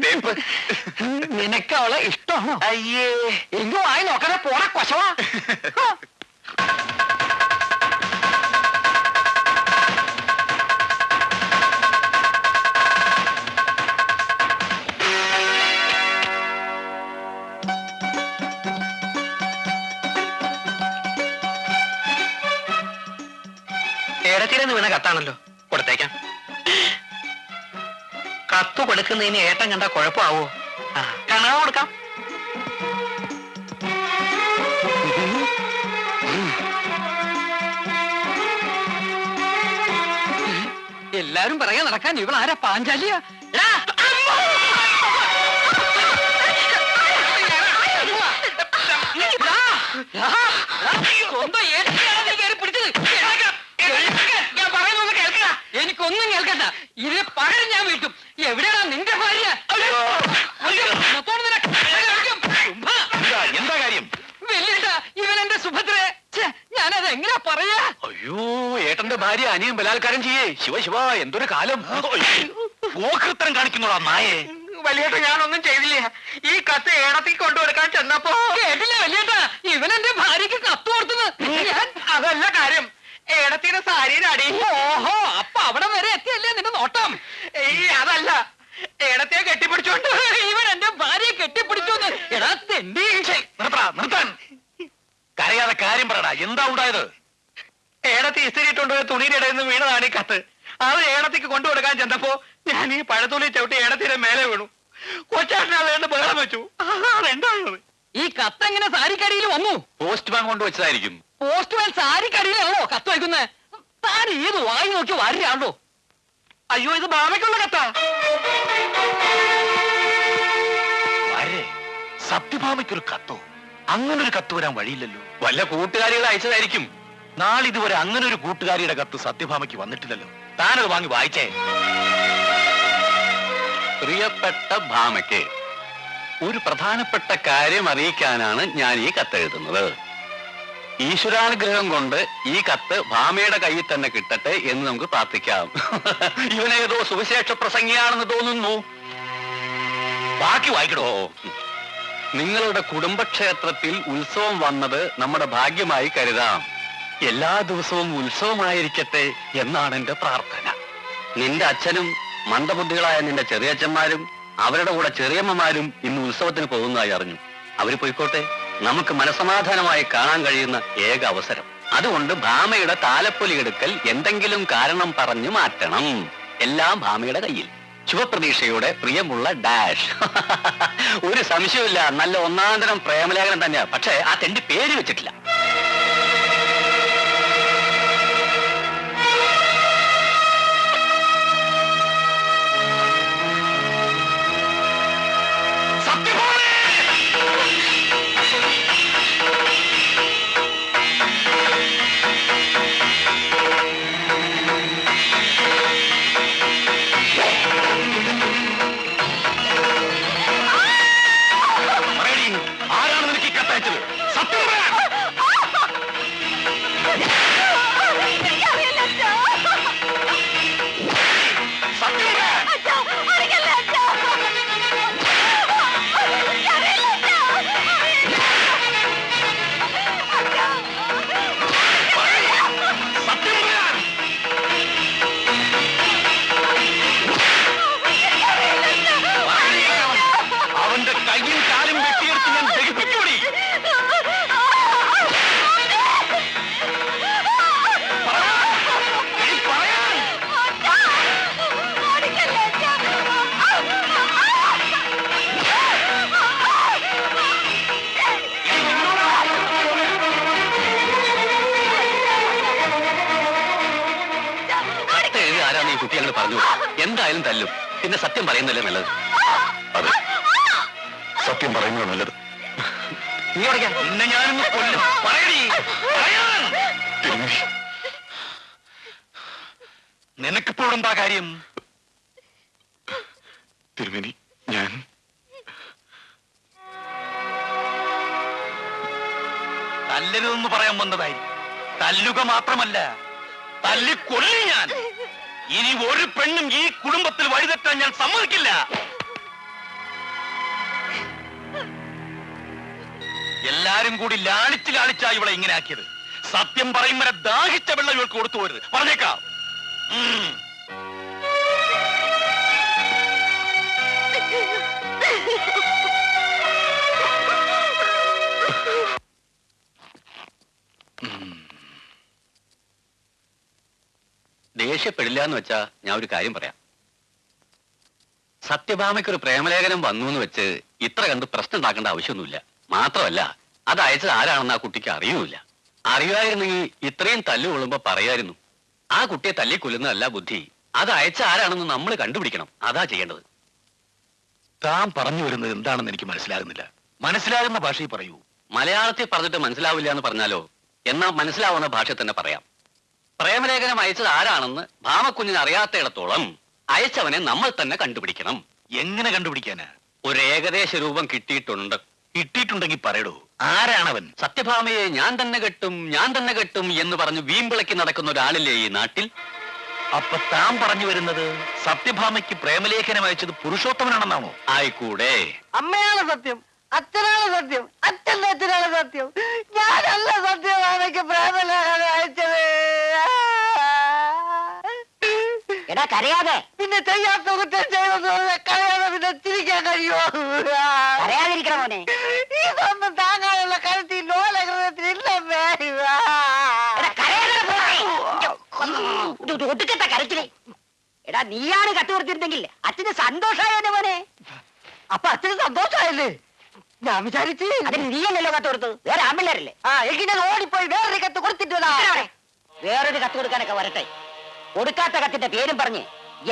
തേപ്പ്. നിനക്ക് അവളെ ഇഷ്ടമാണോ? അയ്യേ, എങ്ങോ ആയി നോക്കണേ, പോടാ കൊശവാ. ഏടത്തിരെന്ന് വീണ കത്താണല്ലോ, കൊടുത്തേക്കാം. കത്ത് കൊടുക്കുന്നതിന് ഏട്ടൻ കണ്ട കുഴപ്പമാവോ? കണക കൊടുക്കാം. എല്ലാരും പറയാൻ നടക്കാൻ ഇവളാരാ? പാഞ്ചാലിയാ? എനിക്കൊന്നും കേൾക്കണ്ട. ഇതിന് പകരം ഞാൻ വീട്ടും. എവിടെയാണ് നിന്റെ ഭാര്യ? എന്താ കാര്യം? വലിയേട്ടാ, ഇവനെന്റെ സുഭദ്രയെ ഞാനത് എങ്ങനെയാ പറയാ? അയ്യോ, ഏട്ടന്റെ ഭാര്യ അനിയൻ ബലാത്കാരം ചെയ്യേ. ശിവ ശിവ, എന്തൊരു കാലം. പോക്കൃത്തരം കാണിക്കുന്നോടാ നായേ. വലിയേട്ട, ഞാനൊന്നും ചെയ്തില്ല. ഈ കത്ത് ഏടത്തേക്ക് കൊണ്ടുകൊടുക്കാൻ ചെന്നപ്പോ കേട്ടില്ലേ വലിയേട്ടാ, ഇവനെന്റെ ഭാര്യക്ക് കത്ത് കൊടുത്തത്. ഞാൻ അതല്ല കാര്യം, ഏടത്തിന് സാരിയുടെ അടി. ഓഹോ, അപ്പൊ അവിടെ വരെ എത്തിയല്ലേ നിന്റെ നോട്ടം? അതല്ല, ഏടത്തെ കെട്ടിപ്പിടിച്ചോണ്ട് ഇവൻ എന്റെ ഭാര്യയെ കെട്ടിപ്പിടിച്ചു. എടാ തെണ്ടി, നിർത്താൻ. കരയാതെ കാര്യം പറയടാ, എന്താ ഉണ്ടായത്? ഏടത്തി ഇസ്തിരിയിട്ടുണ്ടോ തുണിയുടെ ഇടയിൽ നിന്ന് വീണതാണ് ഈ കത്ത്. അത് ഏടത്തേക്ക് കൊണ്ടുകൊടുക്കാൻ ചെന്നപ്പോ ഞാൻ ഈ പഴത്തുള്ളി ചവിട്ടി ഏടത്തിന്റെ മേലെ വീണു. കൊച്ചാട്ടിനെ വേണ്ട ബഹളം വെച്ചു. അതെന്താണത്? ഈ കത്ത് എങ്ങനെ സാരിക്കടിയിൽ വന്നു? പോസ്റ്റ്മാൻ കൊണ്ടുവച്ചതായിരിക്കും. പോസ്റ്റ്മാൻ സാരിക്കടിയിലാണോ കത്ത് വയ്ക്കുന്നത്? താൻ ഏത് വായി നോക്കി വാരിയാണോ? അയ്യോ, ഇത് ബാബയ്ക്കുള്ള കത്താ. സത്യഭാമയ്ക്കൊരു കത്തോ? അങ്ങനൊരു കത്ത് വരാൻ വഴിയില്ലല്ലോ. വല്ല കൂട്ടുകാരികളെ അയച്ചതായിരിക്കും. നാളിതുവരെ അങ്ങനെ ഒരു കൂട്ടുകാരിയുടെ കത്ത് സത്യഭാമയ്ക്ക് വന്നിട്ടില്ലല്ലോ. താനത് വാങ്ങി വായിച്ചേ. പ്രിയപ്പെട്ട ഭാമയ്ക്ക് ഒരു പ്രധാനപ്പെട്ട കാര്യം അറിയിക്കാനാണ് ഞാൻ ഈ കത്തെഴുതുന്നത്. ഈശ്വരാനുഗ്രഹം കൊണ്ട് ഈ കത്ത് ഭാമയുടെ കയ്യിൽ തന്നെ കിട്ടട്ടെ എന്ന് നമുക്ക് പ്രാർത്ഥിക്കാം. ഇവനേതോ സുവിശേഷ പ്രസംഗിയാണെന്ന് തോന്നുന്നു. ബാക്കി വായിക്കടോ. നിങ്ങളുടെ കുടുംബക്ഷേത്രത്തിൽ ഉത്സവം വന്നത് നമ്മുടെ ഭാഗ്യമായി കരുതാം. എല്ലാ ദിവസവും ഉത്സവമായിരിക്കട്ടെ എന്നാണ് എന്റെ പ്രാർത്ഥന. നിന്റെ അച്ഛനും മന്ദബുദ്ധികളായ നിന്റെ ചെറിയച്ഛന്മാരും അവരുടെ കൂടെ ചെറിയമ്മമാരും ഇന്ന് ഉത്സവത്തിന് പോകുന്നതായി അറിഞ്ഞു. അവര് പോയിക്കോട്ടെ, നമുക്ക് മനസമാധാനമായി കാണാൻ കഴിയുന്ന ഏക അവസരം. അതുകൊണ്ട് ഭാമയുടെ താലപ്പൊലി എടുക്കൽ എന്തെങ്കിലും കാരണം പറഞ്ഞു മാറ്റണം. എല്ലാം ഭാമയുടെ കയ്യിൽ. ശുഭപ്രതീക്ഷയോടെ പ്രിയമുള്ള ഡാഷ്. ഒരു സംശയമില്ല, നല്ല ഒന്നാന്തരം പ്രേമലേഖനം തന്നെയാ. പക്ഷെ ആ തെണ്ടി പേര് വെച്ചിട്ടില്ല. ആരാണ് നിനക്ക് ഈ കത്തയച്ചത്? സത്യം പറയാ. അവന്റെ കയ്യും കാലും വെട്ടിയെടുത്ത് ഞാൻ ദഹിപ്പിക്കൂടി. കത്തെഴുതി ആരാന്ന് ഈ കുട്ടി അങ്ങനെ പറഞ്ഞു. എന്തായാലും തല്ലും. പിന്നെ സത്യം പറയുന്നല്ലേ നല്ലത്. അതെ, സത്യം പറയുന്നത് നല്ലത്. നിന്നെ ഞാനൊന്ന് കൊല്ലും. നിനക്കിപ്പോൾ എന്താ കാര്യം? തിരുമേനി, ഞാൻ തല്ലരുതെന്ന് പറയാൻ വന്നതായി. തല്ലുക മാത്രമല്ല, തല്ലിക്കൊല്ലി ഞാൻ. ഇനി ഒരു പെണ്ണും ഈ കുടുംബത്തിൽ വഴിതെറ്റാൻ ഞാൻ സമ്മതിക്കില്ല. എല്ലാരും കൂടി ലാളിച്ച് ലാളിച്ചാ ഇവളെ ഇങ്ങനെ ആക്കിയത്. സത്യം പറയും വരെ ദാഹിച്ച വെള്ളം ഇവൾക്ക് കൊടുത്തു പോരുത്, പറഞ്ഞേക്കാം. ദേഷ്യപ്പെടില്ല എന്ന് വെച്ചാ ഞാൻ ഒരു കാര്യം പറയാം. സത്യഭാമയ്ക്കൊരു പ്രേമലേഖനം വന്നു എന്ന് വെച്ച് ഇത്ര കണ്ട് പ്രശ്നം ഉണ്ടാക്കേണ്ട ആവശ്യമൊന്നുമില്ല. മാത്രമല്ല അത് അയച്ചത് ആരാണെന്ന് ആ കുട്ടിക്ക് അറിയൂല. അറിയുമായിരുന്നെങ്കിൽ ഇത്രയും തല്ലു കൊള്ളുമ്പോ പറയായിരുന്നു. ആ കുട്ടിയെ തല്ലി കൊല്ലുന്നതല്ല ബുദ്ധി, അത് അയച്ച ആരാണെന്ന് നമ്മൾ കണ്ടുപിടിക്കണം. അതാ ചെയ്യേണ്ടത്. താൻ പറഞ്ഞു വരുന്നത് എന്താണെന്ന് എനിക്ക് മനസ്സിലാകുന്നില്ല. മനസ്സിലാകുന്ന ഭാഷയിൽ പറയൂ. മലയാളത്തിൽ പറഞ്ഞിട്ട് മനസ്സിലാവില്ല എന്ന് പറഞ്ഞാലോ? എന്നാ മനസ്സിലാവുന്ന ഭാഷ തന്നെ പറയാം. പ്രേമലേഖനം അയച്ചത് ആരാണെന്ന് ഭാമക്കുഞ്ഞിന് അറിയാത്തയിടത്തോളം അയച്ചവനെ നമ്മൾ തന്നെ കണ്ടുപിടിക്കണം. എങ്ങനെ കണ്ടുപിടിക്കാനാ? ഒരു ഏകദേശ രൂപം കിട്ടിയിട്ടുണ്ട്. കിട്ടിയിട്ടുണ്ടെങ്കിൽ പറയടോ, ആരാണവൻ? സത്യഭാമയെ ഞാൻ തന്നെ കെട്ടും എന്ന് പറഞ്ഞ് വീമ്പിളക്കി നടക്കുന്ന ഒരാളില്ലേ ഈ നാട്ടിൽ? അപ്പൊ താൻ പറഞ്ഞു വരുന്നത് സത്യഭാമയ്ക്ക് പ്രേമലേഖനം അയച്ചത് പുരുഷോത്തമനാണെന്നാണോ? ആയിക്കൂടെ. അമ്മയാണ് സത്യം, അച്ഛനാണ് സത്യം, അച്ഛന്റെ അച്ഛനാണ് സത്യം. ഞാനല്ല സത്യഭാമയ്ക്ക് പ്രേമലേഖനം അയച്ചത്. എടാ കരയാതെ. പിന്നെ ചെയ്യാത്ത കുറ്റം ചെയ്തെന്ന് പറഞ്ഞാൽ കരയാതെ പിന്നെ ചിരിക്കാൻ കഴിയുമോ? കരയാതിരിക്കണം മോനെ. ഇതൊന്നും താങ്ങാനുള്ള കരുത്തി ലോല ഹൃദയത്തിലില്ലമ്മേ. ഒടുക്കത്തെ കരച്ചിലേ. എടാ നീയാണ് കത്ത് കൊടുത്തിരുന്നെങ്കിൽ അച്ഛന് സന്തോഷായോനെ മോനെ. അപ്പൊ അച്ഛന് സന്തോഷായല്ലേ? ഞാൻ വിചാരിച്ചു അതിന് നീയല്ലല്ലോ കത്ത് കൊടുത്തത്, വേറെ ആമ്പിള്ളേരല്ലേ. എങ്ങനെ ഓടിപ്പോയി വേറൊരു കത്ത് കൊടുത്തിട്ട് വേറൊരു കത്ത് കൊടുക്കാനൊക്കെ വരട്ടെ. കൊടുക്കാത്ത കത്തിന്റെ പേരും പറഞ്ഞ്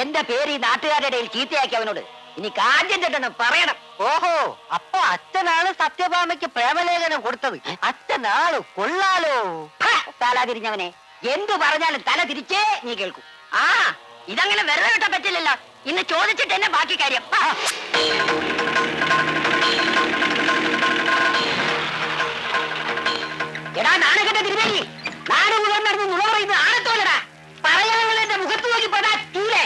എന്റെ പേര് ഈ നാട്ടുകാരുടെ ഇടയിൽ ചീത്തയാക്കി അവനോട് ഇനി കാര്യം ചെട്ടെന്ന് പറയണം. ഓഹോ, അപ്പൊ അച്ഛനാണ് സത്യഭാമയ്ക്ക് പ്രേമലേഖനം കൊടുത്തത്. അച്ഛനാള് കൊള്ളാലോ. തല തിരിഞ്ഞവനെ, എന്തു പറഞ്ഞാലും തല തിരിച്ചേ നീ കേൾക്കൂ. ആ ഇതങ്ങനെ വെറുതെ വിട്ടാൻ പറ്റില്ലല്ലോ. ഇന്ന് ചോദിച്ചിട്ട് തന്നെ ബാക്കി കാര്യം. എടാ നാണകന്റെ തിരുവേലി, നാട് മുഴുവൻ നടന്ന് നുണ പറയുന്നത് ആണത്തോലടാ. പറയാനുള്ള എന്റെ മുഖത്ത് നോക്കി പെടാ തീരെ.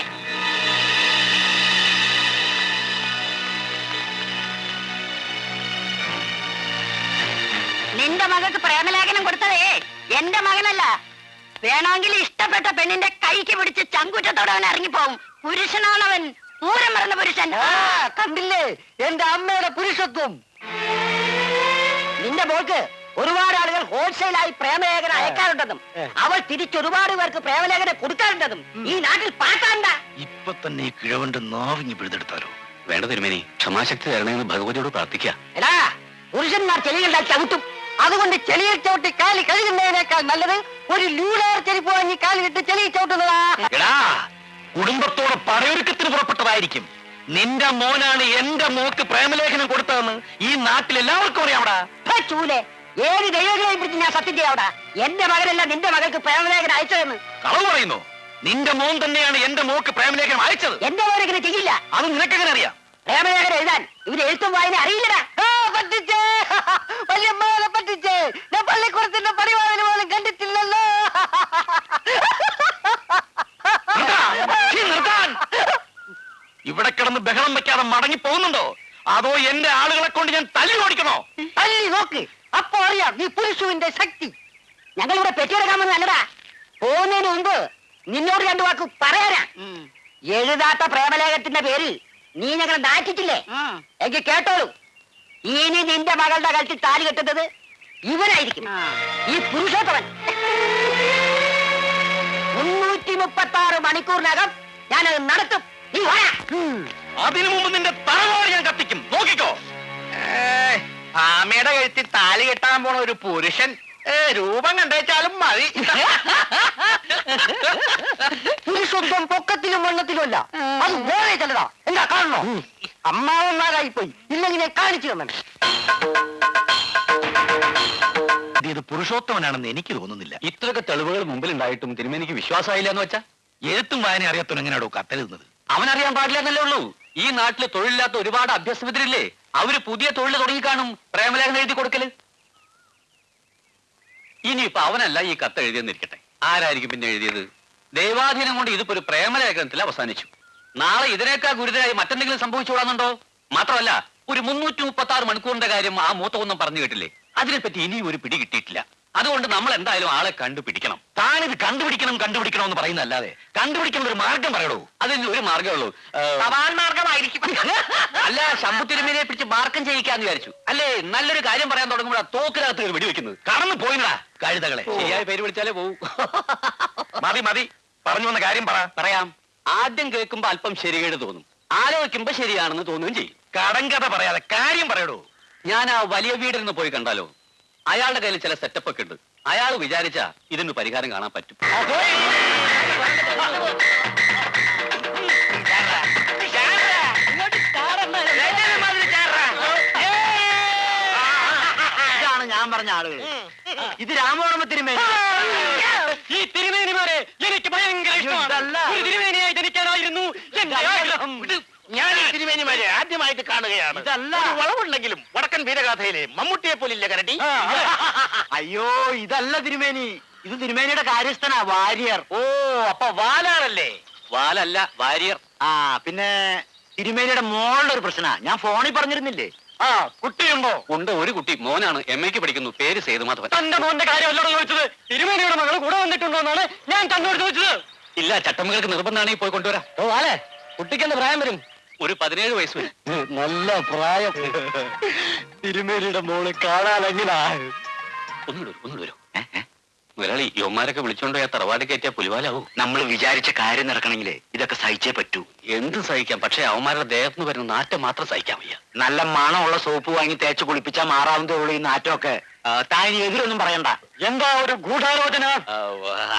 നിന്റെ മകൾക്ക് പ്രേമലേഖനം കൊടുത്തതേ എന്റെ മകനല്ല. വേണമെങ്കിൽ ഇഷ്ടപ്പെട്ട പെണ്ണിന്റെ കൈക്ക് പിടിച്ച് ചങ്കുറ്റത്തോടെ അവൻ ഇറങ്ങിപ്പോവും. പുരുഷനാണവൻ, പൂരം മറന്ന പുരുഷൻ. കണ്ടില്ലേ എന്റെ അമ്മയുടെ പുരുഷത്വം. നിന്റെ മോൾക്ക് ഒരുപാട് ആളുകൾ ഹോൾസെയിലായി പ്രേമലേഖനം അയക്കാറുണ്ടെന്നും അവൾ തിരിച്ചൊരുപാട് പേർക്ക് പ്രേമലേഖനം കൊടുക്കാറുണ്ടെന്നും ഈ നാട്ടിൽ പാട്ടാണ്ട. ഇപ്പൊ തന്നെ ഈ കിഴവന്റെ നാവിങ്ങി പിഴുതെടുത്താലോ? വേണ്ട തിരുമേനി, ക്ഷമാശക്തി തരണമെന്ന് ഭഗവതിയോട് പ്രാർത്ഥിക്കാം. എടാ പുരുഷന്മാർ ചെളികളുണ്ടായി ചവിട്ടും. അതുകൊണ്ട് ചെളിയിൽ ചവിട്ടി കാലി കഴുകുന്നതിനേക്കാൾ നല്ലത് ഒരു ലൂലാർ ചെരുപ്പ് വാങ്ങി കാലിട്ട് ചെളിയിൽ ചവിട്ടുന്നതാ. എടാ, കുടുംബത്തോടെ പടയൊരുക്കത്തിന് പുറപ്പെട്ടതായിരിക്കും. നിന്റെ മോനാണ് എന്റെ മോക്ക് പ്രേമലേഖനം കൊടുത്തതെന്ന് ഈ നാട്ടിൽ എല്ലാവർക്കും അറിയാമടാ. ചൂലെ, ഏത് ദൈവങ്ങളെയും പിടിച്ച് ഞാൻ സത്യം ചെയ്യാവടാ. എന്റെ മകനല്ല നിന്റെ മകൾക്ക് പ്രേമലേഖനം അയച്ചതെന്ന്. കളവ് പറയുന്നു. നിന്റെ മോൻ തന്നെയാണ് എന്റെ മോക്ക് പ്രേമലേഖനം അയച്ചത്. എന്റെ മോനെങ്ങനെ ചെയ്യില്ല. അത് നിനക്കെങ്ങനെ അറിയാം? പ്രേമലേഖനം എഴുതാൻ ഇവര് എഴുത്തും വായന അറിയില്ലടാ. പറ്റിച്ചേ, വല്യമ്മനെ പറ്റിച്ചേ. ഞാൻ പള്ളിക്കൂടത്തിന്റെ പരിപാടിന് പോലും കണ്ടിട്ടില്ലല്ലോ. നിർത്താൻ. ഇവിടെ കിടന്ന് ബഹളം വെക്കാതെ മടങ്ങി പോകുന്നുണ്ടോ? അതോ എന്റെ ആളുകളെ കൊണ്ട് ഞാൻ തല്ലി ഓടിക്കണോ? തല്ലി നോക്ക്, അപ്പൊ അറിയാം നീ പുരുഷുവിന്റെ ശക്തി. ഞങ്ങൾ ഇവിടെ പെറ്റിയെടുക്കാമെന്ന് നല്ലതാ. പോകുന്നതിന് മുമ്പ് നിന്നോട് രണ്ടു വാക്ക് പറയാനാ. എഴുതാത്ത പ്രേമലേഖത്തിന്റെ പേരിൽ നീ ഞങ്ങളെ നാറ്റിച്ചില്ലേ? എങ്കിൽ കേട്ടോളൂ, ഇനി നിന്റെ മകളുടെ കഴുത്തിൽ താലി കെട്ടുന്നത് ഇവനായിരിക്കും, ഈ പുരുഷോത്തമൻ. 336 മണിക്കൂറിനകം ഞാനത് നടത്തും. നീ വാ. അതിനു മുമ്പ് നിന്റെ തലവാട് ഞാൻ കത്തിക്കും, നോക്കിക്കോ. ആമയുടെ കഴുത്തിൽ താലി കെട്ടാൻ പോണ ഒരു പുരുഷൻ രൂപം കണ്ടേച്ചാലും മതി. പുരുഷത്വം പൊക്കത്തിലും വണ്ണത്തിലും അല്ല, അത് വേറെ ചിലതാ. എന്താ കാണണോ? അമ്മാവന്മാരായിപ്പോയി, ഇല്ലെങ്കിൽ ഞാൻ കാണിച്ചു തന്നെ. ഇത് പുരുഷോത്തമനാണെന്ന് എനിക്ക് തോന്നുന്നില്ല. ഇത്രയൊക്കെ തെളിവുകൾ മുമ്പിൽ ഉണ്ടായിട്ടും തിരുമേനിക്ക് വിശ്വാസമായില്ല എന്ന് വെച്ചാ? എഴുത്തും വായന അറിയാത്തവൻ എങ്ങനെയാണോ കത്തെഴുതുന്നത്? അവനറിയാൻ പാടില്ല എന്നല്ലേ ഉള്ളൂ. ഈ നാട്ടില് തൊഴിലില്ലാത്ത ഒരുപാട് അഭ്യസ്തവിദ്യരില്ലേ? അവര് പുതിയ തൊഴിൽ തുടങ്ങിക്കാണും പ്രേമലേഖനം എഴുതി കൊടുക്കല്. ഇനിയിപ്പൊ അവനല്ല ഈ കത്ത് എഴുതിയെന്നിരിക്കട്ടെ, ആരായിരിക്കും പിന്നെ എഴുതിയത്? ദൈവാധീനം കൊണ്ട് ഇതിപ്പോ ഒരു പ്രേമലേഖനത്തിൽ അവസാനിച്ചു. നാളെ ഇതിനേക്കാൾ ഗുരുതരായി മറ്റെന്തെങ്കിലും സംഭവിച്ചുകൂടാന്നുണ്ടോ? മാത്രമല്ല ഒരു 336 മണിക്കൂറിന്റെ കാര്യം ആ മൂത്തവൊന്നും പറഞ്ഞു കേട്ടില്ലേ? അതിനെപ്പറ്റി ഇനിയും ഒരു പിടി കിട്ടിയിട്ടില്ല. അതുകൊണ്ട് നമ്മൾ എന്തായാലും ആളെ കണ്ടുപിടിക്കണം. താനിത് കണ്ടുപിടിക്കണം എന്ന് പറയുന്നല്ലാതെ കണ്ടുപിടിക്കുന്ന ഒരു മാർഗം പറയടൂ. അതിന് ഒരു മാർഗ്ഗമേ ഉള്ളൂ. മാർഗമായിരിക്കും. അല്ല, ശംഭു തിരുമേനിയെ പിടിച്ച് മാർക്കം ചെയ്യിക്കാന്ന് വിചാരിച്ചു. അല്ലേ, നല്ലൊരു കാര്യം പറയാൻ തുടങ്ങുമ്പോഴാ തോക്കിനകത്ത് വെടിവെക്കുന്നത്. കടന്നു പോയിടാ കഴുതകളെ. ശരിയായ പേര് വിളിച്ചാലേ പോവും. മതി പറഞ്ഞു വന്ന കാര്യം പറയാം. ആദ്യം കേൾക്കുമ്പോ അല്പം ശരികേട് തോന്നും, ആലോചിക്കുമ്പോ ശരിയാണെന്ന് തോന്നുകയും ചെയ്യും. കടങ്കഥ പറയാതെ കാര്യം പറയടൂ. ഞാൻ ആ വലിയ വീടിൽ നിന്ന് പോയി കണ്ടാലോ? അയാളുടെ കയ്യിൽ ചില സെറ്റപ്പ് ഒക്കെ ഉണ്ട്. അയാൾ വിചാരിച്ചാ ഇതിന് പരിഹാരം കാണാൻ പറ്റും. ഇതാണ് ഞാൻ പറഞ്ഞ ആളുകൾ. ഇത് രാമവർമ്മ തിരുമേനി. ഈ തിരുമേനിമാരെ എനിക്ക് ഭയങ്കര ഇഷ്ടമാണ്. ഒരു തിരുമേനിയായി ജനിക്കാനായിരുന്നു എന്റെ ആഗ്രഹം. ഞാൻ ഈ തിരുമേനിമാരെ ആദ്യമായിട്ട് കാണുകയാണ്. ഇതല്ല. ഒരു വളവുണ്ടെങ്കിലും വടക്കൻ വീരഗാഥയിലെ മമ്മൂട്ടിയെ പോലില്ല കരടി. അയ്യോ, ഇതല്ല തിരുമേനി. ഇത് തിരുമേനിയുടെ കാര്യസ്ഥനാ, വാര്യർ. ഓ, അപ്പൊ വാലാണല്ലേ? വാലല്ല, വാരിയർ. ആ, പിന്നെ തിരുമേനിയുടെ മോളുടെ ഒരു പ്രശ്ന ഞാൻ ഫോണിൽ പറഞ്ഞിരുന്നില്ലേ? ആ, കുട്ടിയുണ്ടോ? ഉണ്ട്, ഒരു കുട്ടി, മോനാണ്, MA ക്ക് പഠിക്കുന്നു, പേര് സേതുമാധവൻ. തന്റെ മോന്റെ കാര്യമല്ലോ ചോദിച്ചത്. തിരുമേനിയുടെ മകൾ കൂടെ വന്നിട്ടുണ്ടോ എന്നാണ് ഞാൻ തന്നോട് ചോദിച്ചത്. ഇല്ല, ചട്ടമ്മകൾക്ക് നിർബന്ധമാണെങ്കിൽ പോയി കൊണ്ടുവരാം. ഓ അല്ലേ, കുട്ടിക്കെന്ത് പ്രായം വരും? ഒരു 17 വയസ്സ് വരും. നല്ല പ്രായം. തിരുമേനിയുടെ മോള് കാണാനെങ്കിലാ. ഒന്നുകൂടെ വരും. മുരളി, യോമാരൊക്കെ വിളിച്ചോണ്ട് പോയാൽ തറവാട് കയറ്റിയ പുലിവാലാവും. നമ്മൾ വിചാരിച്ച കാര്യം നടക്കണമെങ്കിലേ ഇതൊക്കെ സഹിച്ചേ പറ്റൂ. എന്ത് സഹിക്കാം, പക്ഷെ അവന്മാരുടെ ദേഹത്തുനിന്ന് വരുന്ന നാറ്റം മാത്രം സഹിക്കാൻ വയ്യ. നല്ല മണമുള്ള സോപ്പ് വാങ്ങി തേച്ച് കുളിപ്പിച്ചാൽ മാറാവുന്നതേ ഉള്ളൂ ഈ നാറ്റമൊക്കെ. താൻ എതിരൊന്നും പറയണ്ട. എന്താ ഒരു ഗൂഢാലോചന?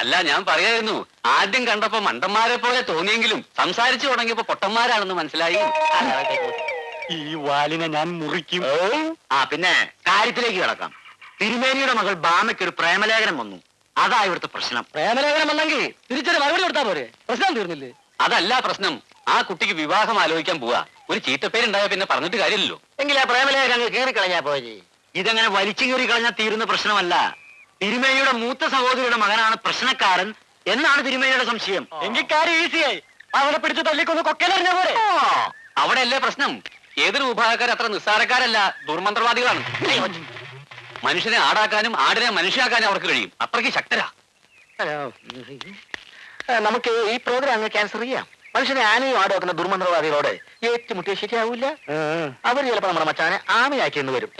അല്ല, ഞാൻ പറയായിരുന്നു, ആദ്യം കണ്ടപ്പോ മണ്ടന്മാരെ പോലെ തോന്നിയെങ്കിലും സംസാരിച്ചു തുടങ്ങിയപ്പോ പൊട്ടന്മാരാണെന്ന് മനസ്സിലായി. ഈ വാലിനെ ഞാൻ മുറിക്കും. ആ, പിന്നെ കാര്യത്തിലേക്ക് കിടക്കാം. തിരുമേനിയുടെ മകൾ ബാമയ്ക്ക് ഒരു പ്രേമലേഖനം വന്നു. അതാ ഇവിടുത്തെ പ്രശ്നം. പ്രേമലേഖനം വന്നെങ്കിൽ തിരിച്ചൊരു മറുപടി കൊടുത്താ പോരെ, പ്രശ്നം തീർന്നില്ലേ? അതല്ല പ്രശ്നം, ആ കുട്ടിക്ക് വിവാഹം ആലോചിക്കാൻ പോവാ. ഒരു ചീത്തപ്പേരുണ്ടായ പിന്നെ പറഞ്ഞിട്ട് കാര്യമില്ലല്ലോ. എങ്കിൽ ആ പ്രേമലേഖനം അങ്ങ് കീറിക്കളഞ്ഞാ പോയി. ഇതങ്ങനെ വലിച്ചു കീറി കളഞ്ഞാൽ തീരുന്ന പ്രശ്നമല്ല. തിരുമേനിയുടെ മൂത്ത സഹോദരിയുടെ മകനാണ് പ്രശ്നക്കാരൻ എന്നാണ് തിരുമേനിയുടെ സംശയം. എങ്കിൽ കാര്യം ഈസിയായി. അവനെ പിടിച്ച് തല്ലിക്കൊന്ന് കൊക്കലറിഞ്ഞ പോലെ. അവിടെ അല്ലേ പ്രശ്നം. ഏതൊരു വിഭാഗക്കാർ അത്ര നിസ്സാരക്കാരല്ല, ദുർമന്ത്രവാദികളാണ്. മനുഷ്യനെ ആടാക്കാനും ആടിനെ മനുഷ്യാക്കാനും അവർക്ക് കഴിയും. അത്രയ്ക്ക് ശക്തരാ. നമുക്ക് ഈ പ്രോഗ്രാം അങ്ങ് ക്യാൻസൽ ചെയ്യാം. മനുഷ്യനെ ആനയും ആടുവെക്കുന്ന ദുർമന്ത്രവാദികളോട് ഏറ്റുമുട്ടിയ ശരിയാവൂല. അവർ ചിലപ്പോ നമ്മുടെ മച്ചാനെ ആമയാക്കി എന്ന് വരും.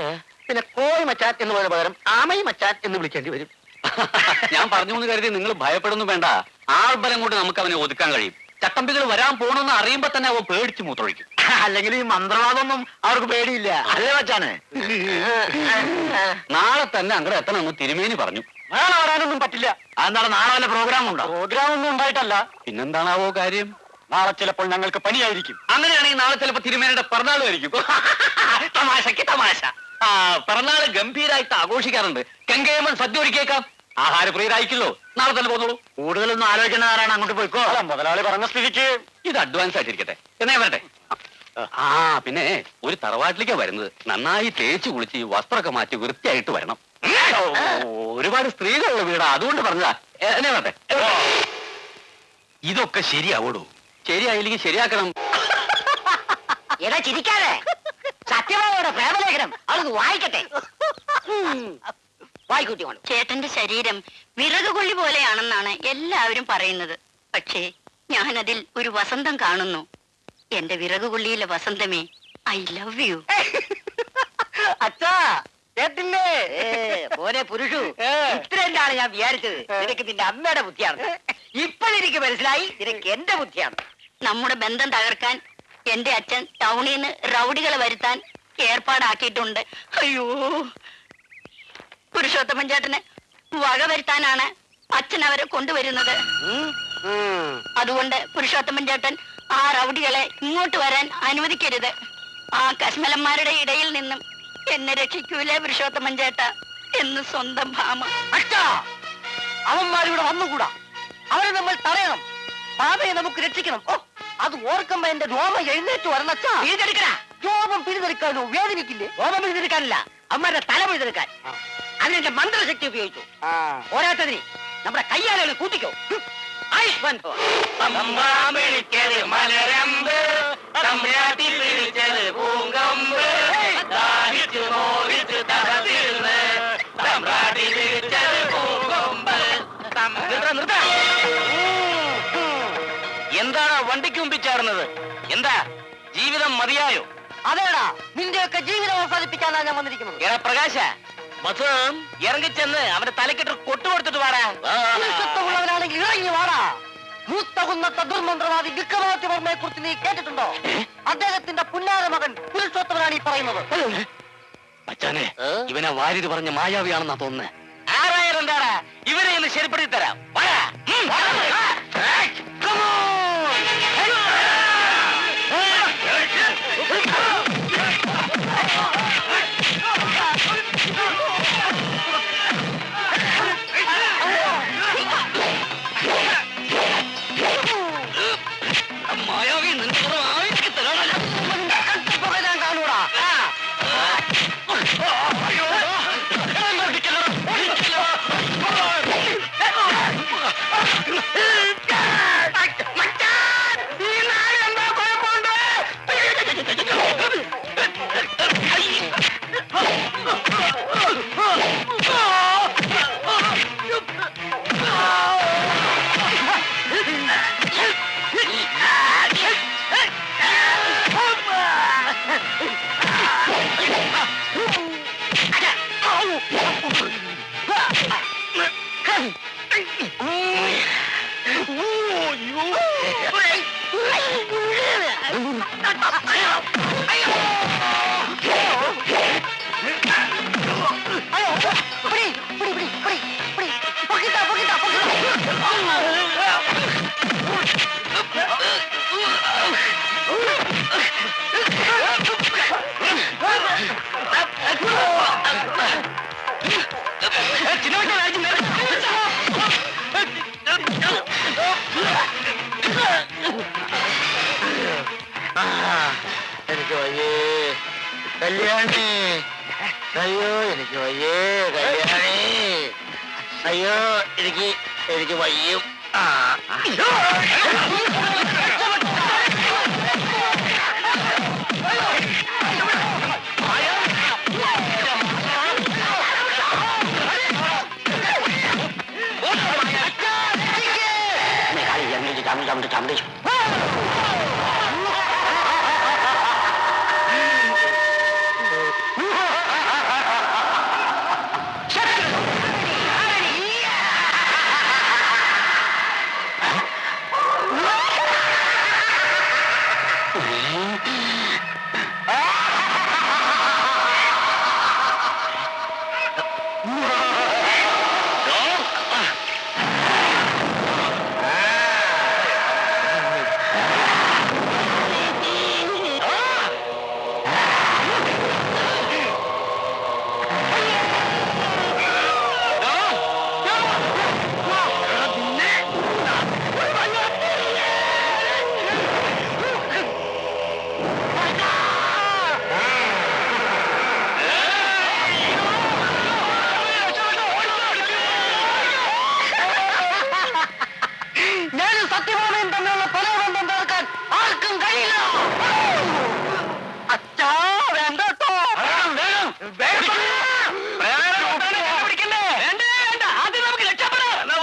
പിന്നെ കോഴി മച്ചാൻ എന്ന് പറയുന്ന പകരം ആമയി മച്ചാൻ എന്ന് വിളിക്കേണ്ടി വരും. ഞാൻ പറഞ്ഞു എന്ന് കരുതി നിങ്ങൾ ഭയപ്പെടുന്നു വേണ്ട. ആൾബലം കൊണ്ട് നമുക്ക് അവനെ ഒതുക്കാൻ കഴിയും. ചട്ടമ്പികൾ വരാൻ പോണെന്ന് അറിയുമ്പോ തന്നെ അവൻ പേടിച്ച് മൂത്രൊഴിക്കും. അല്ലെങ്കിൽ ഈ മന്ത്രവാദമൊന്നും അവർക്ക് പേടിയില്ല, അല്ലേ മച്ചാനെ? നാളെ തന്നെ അങ്ങോട്ട് എത്തണമെന്ന് തിരുമേനി പറഞ്ഞു. നാളെ വരാനൊന്നും പറ്റില്ല. അതെന്താണ്, നാളെ വല്ല പ്രോഗ്രാം ഉണ്ടോ? പ്രോഗ്രാം ഒന്നും ഉണ്ടായിട്ടല്ല. പിന്നെന്താണാവോ കാര്യം? നാളെ ചിലപ്പോൾ ഞങ്ങൾക്ക് പനിയായിരിക്കും. അങ്ങനെയാണെങ്കിൽ നാളെ ചിലപ്പോ തിരുമേനിയുടെ പിറന്നാളുമായിരിക്കും. തമാശക്ക് തമാശ. ആ, പിറന്നാള് ഗംഭീരായിട്ട് ആഘോഷിക്കാറുണ്ട്. കെങ്കേമൻ സദ്യ ഒരുക്കിയേക്കാം. ആഹാരപ്രിയരായിക്കല്ലോ. നാളെ തന്നെ പോന്നോളൂ. കൂടുതലൊന്നും ആലോചിക്കുന്ന ആരാണ്, അങ്ങോട്ട് പോയിക്കോ. മുതലാളി പറഞ്ഞ സ്ഥിതിക്ക് ഇത് അഡ്വാൻസ് ആയിട്ടിരിക്കട്ടെ. എന്നാ വരട്ടെ. ആ, പിന്നെ ഒരു തറവാട്ടിലേക്കാ വരുന്നത്. നന്നായി തേച്ച് കുളിച്ച് വസ്ത്രമൊക്കെ മാറ്റി വൃത്തിയായിട്ട് വരണം. ഒരുപാട് സ്ത്രീകളുള്ള വീടാ, അതുകൊണ്ട് പറഞ്ഞതാ. എന്നെ വരട്ടെ. ഇതൊക്കെ ശരിയാവൂടൂ. ശരിയായില്ലെങ്കിൽ ശരിയാക്കണം. എടാ ചിരിക്കാതെ, സത്യഭാമയുടെ പ്രേമലേഖനം അവർക്ക് വായിക്കട്ടെ. വായിക്കൂട്ടി കൊണ്ട്. ചേട്ടന്റെ ശരീരം വിറകുകൊള്ളി പോലെയാണെന്നാണ് എല്ലാവരും പറയുന്നത്. പക്ഷേ ഞാനതിൽ ഒരു വസന്തം കാണുന്നു. എന്റെ വിറകുകൊള്ളിയിലെ വസന്തമേ, ഐ ലവ് യു. അച്ഛാ കേട്ടില്ലേ? മോനെ പുരുഷു, ഇത്രയാണ് ഞാൻ വിചാരിച്ചത്. നിനക്ക് നിന്റെ അമ്മയുടെ ബുദ്ധിയാണ്. ഇപ്പോഴെനിക്ക് മനസ്സിലായി നിനക്ക് എന്റെ ബുദ്ധിയാണ്. നമ്മുടെ ബന്ധം തകർക്കാൻ എന്റെ അച്ഛൻ ടൗണിൽ നിന്ന് റൗഡികളെ വരുത്താൻ ഏർപ്പാടാക്കിയിട്ടുണ്ട്. അയ്യോ, പുരുഷോത്തമൻ ചേട്ടന് വക വരുത്താനാണ് അച്ഛൻ അവരെ കൊണ്ടുവരുന്നത്. അതുകൊണ്ട് പുരുഷോത്തമൻ ചേട്ടൻ ആ റൗഡികളെ ഇങ്ങോട്ട് വരാൻ അനുവദിക്കരുത്. ആ കശ്മലന്മാരുടെ ഇടയിൽ നിന്നും എന്നെ രക്ഷിക്കൂലേ പുരുഷോത്തമൻ ചേട്ട എന്ന് സ്വന്തം ഭാമ. അവന്മാരിവിടെ വന്നുകൂടാ. അവരെ നമ്മൾ തടയണം. ഭാമയെ നമുക്ക് രക്ഷിക്കണം. ഓ, അത് ഓർക്കുമ്പോ എന്റെ രോമം എഴുന്നേറ്റ് വരണച്ചാ. പിഴുതെടുക്കണ രോമം പിഴുതെടുക്കാനോ വേദനിക്കില്ലേ? രോമം പിഴുതെടുക്കാനില്ല, അവന്മാരുടെ തല പിഴുതെടുക്കാൻ. അതിനെന്റെ മന്ത്രശക്തി ഉപയോഗിച്ചു. പോരാത്തതിന് നമ്മുടെ കയ്യാലുകൾ കൂട്ടിക്കോ. മലരമ്പ് തമ്പ്രാട്ടി പിടിച്ചത് പൂങ്കമ്പ് ദാഹിച്ചു നോവിച്ചു തടതിരുന്ന് വന്നത്. എന്താ ജീവിതം മതിയായോ? അതേടാ, നിന്റെയൊക്കെ ജീവിതം അവസാനിപ്പിക്കാനാണ് ഞാൻ വന്നിരിക്കുന്നത്. എടാ പ്രകാശ, മധുരം ഇറങ്ങിച്ചെന്ന് അവന്റെ തലക്കിട്ട് കൊട്ടുകൊടുത്തിട്ട് വാടാ. പുരുഷത്വമുള്ളവനാണെങ്കിൽ ഇറങ്ങി വാടാ. മൂത്ത കുന്നത്ത ദുർമന്ത്രവാദി വിക്രമാദിത്യവർമ്മയെ കുറിച്ച് നീ കേട്ടിട്ടുണ്ടോ? അദ്ദേഹത്തിന്റെ പുന്നാര മകൻ പുരുഷോത്തമനാണ് ഈ പറയുന്നത്. മച്ചാനെ, ഇവനെ വാരിത് പറഞ്ഞ മായാവിയാണെന്നാ തോന്നുന്നത്. ആരായാലും എന്താടാ, ഇവരെ ഒന്ന് ശരിപ്പെടുത്തി തരാം. വാടാ. മായാവി നിന്റെ ആവിക്ക് തരാടാ. ഞാൻ കാണൂടാ. എനിക്ക് വയ്യേ കല്യാണി, അയ്യോ എനിക്ക് വയ്യേ കല്യാണി, അയ്യോ എനിക്ക് വയ്യും. ചാമ്പി